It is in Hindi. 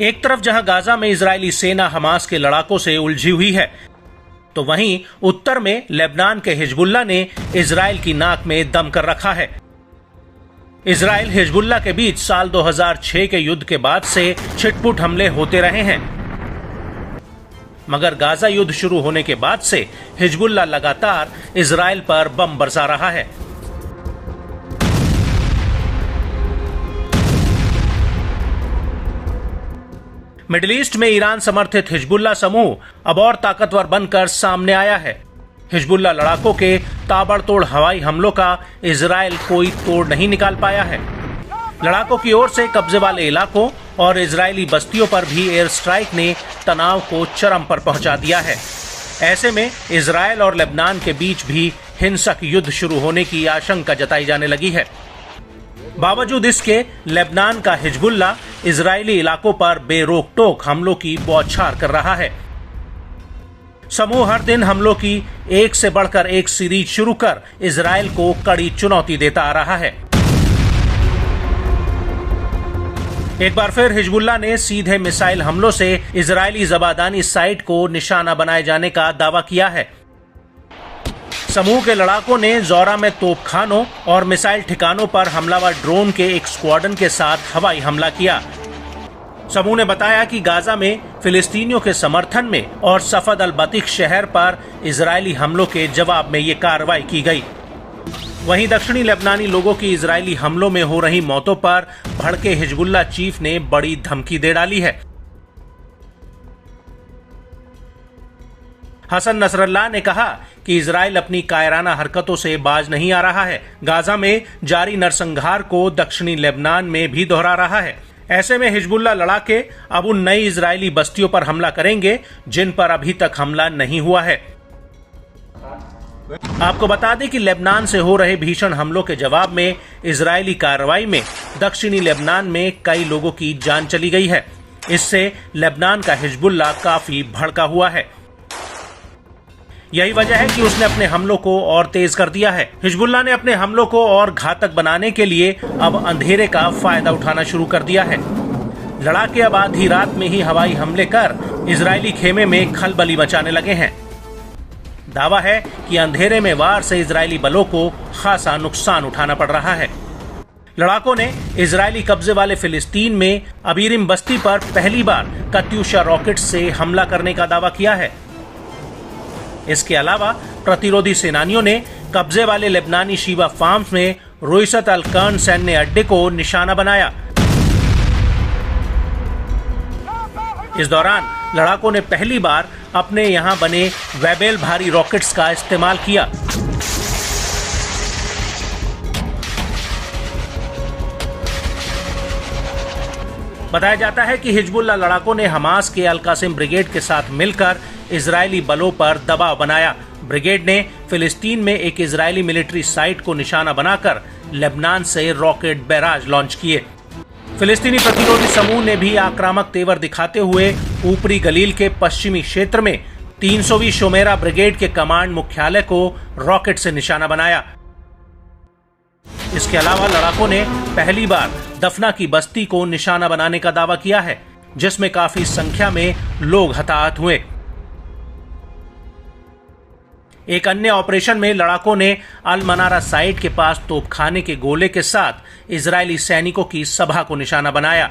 एक तरफ जहां गाजा में इजरायली सेना हमास के लड़ाकों से उलझी हुई है, तो वहीं उत्तर में लेबनान के हिजबुल्लाह ने इजरायल की नाक में दम कर रखा है। इजरायल हिजबुल्लाह के बीच साल 2006 के युद्ध के बाद से छिटपुट हमले होते रहे हैं, मगर गाजा युद्ध शुरू होने के बाद से हिजबुल्लाह लगातार इजरायल पर बम बरसा रहा है। मिडिल ईस्ट में ईरान समर्थित हिजबुल्लाह समूह अब और ताकतवर बनकर सामने आया है। हिजबुल्लाह लड़ाकों के ताबड़तोड़ हवाई हमलों का इजरायल कोई तोड़ नहीं निकाल पाया है। लड़ाकों की ओर से कब्जे वाले इलाकों और इजरायली बस्तियों पर भी एयर स्ट्राइक ने तनाव को चरम पर पहुंचा दिया है। ऐसे में इजरायल और लेबनान के बीच भी हिंसक युद्ध शुरू होने की आशंका जताई जाने लगी है। बावजूद इसके लेबनान का हिजबुल्लाह इजरायली इलाकों पर बेरोक टोक हमलों की बौछार कर रहा है। समूह हर दिन हमलों की एक से बढ़कर एक सीरीज शुरू कर इजरायल को कड़ी चुनौती देता आ रहा है। एक बार फिर हिजबुल्लाह ने सीधे मिसाइल हमलों से इजरायली जबादानी साइट को निशाना बनाए जाने का दावा किया है। समूह के लड़ाकों ने जोरा में तोपखानों और मिसाइल ठिकानों पर हमलावर ड्रोन के एक स्क्वाड्रन के साथ हवाई हमला किया। समूह ने बताया कि गाजा में फिलिस्तीनियों के समर्थन में और सफद अल बतीख शहर पर इजरायली हमलों के जवाब में ये कार्रवाई की गई। वहीं दक्षिणी लेबनानी लोगों की इजरायली हमलों में हो रही मौतों पर भड़के हिजबुल्लाह चीफ ने बड़ी धमकी दे डाली है। हसन नसरल्लाह ने कहा कि इजरायल अपनी कायराना हरकतों से बाज नहीं आ रहा है। गाजा में जारी नरसंहार को दक्षिणी लेबनान में भी दोहरा रहा है। ऐसे में हिजबुल्लाह लड़ाके अब उन नई इजरायली बस्तियों पर हमला करेंगे जिन पर अभी तक हमला नहीं हुआ है। आपको बता दें कि लेबनान से हो रहे भीषण हमलों के जवाब में इजरायली कार्रवाई में दक्षिणी लेबनान में कई लोगों की जान चली गई है। इससे लेबनान का हिजबुल्लाह काफी भड़का हुआ है। यही वजह है कि उसने अपने हमलों को और तेज कर दिया है। हिजबुल्लाह ने अपने हमलों को और घातक बनाने के लिए अब अंधेरे का फायदा उठाना शुरू कर दिया है। लड़ाके अब आधी रात में ही हवाई हमले कर इजरायली खेमे में खलबली मचाने लगे हैं। दावा है कि अंधेरे में वार से इजरायली बलों को खासा नुकसान उठाना पड़ रहा है। लड़ाकों ने इजरायली कब्जे वाले फिलिस्तीन में अबीरिम बस्ती पर पहली बार कत्यूशा रॉकेट से हमला करने का दावा किया है। इसके अलावा प्रतिरोधी सेनानियों ने कब्जे वाले लेबनानी शीबा फार्म्स में रोइसत अल कर्न सैन्य अड्डे को निशाना बनाया। इस दौरान लड़ाकों ने पहली बार अपने यहां बने वेबेल भारी रॉकेट्स का इस्तेमाल किया। बताया जाता है कि हिजबुल्लाह लड़ाकों ने हमास के अल कासिम ब्रिगेड के साथ मिलकर इजरायली बलों पर दबाव बनाया। ब्रिगेड ने फिलिस्तीन में एक इजरायली मिलिट्री साइट को निशाना बनाकर लेबनान से रॉकेट बैराज लॉन्च किए। फिलिस्तीनी प्रतिरोधी समूह ने भी आक्रामक तेवर दिखाते हुए ऊपरी गलील के पश्चिमी क्षेत्र में 300वीं शोमेरा ब्रिगेड के कमांड मुख्यालय को रॉकेट से निशाना बनाया। इसके अलावा लड़ाकों ने पहली बार दफना की बस्ती को निशाना बनाने का दावा किया है, जिसमें काफी संख्या में लोग हताहत हुए। एक अन्य ऑपरेशन में लड़ाकों ने अल मनारा साइट के पास तोपखाने के गोले के साथ इजरायली सैनिकों की सभा को निशाना बनाया।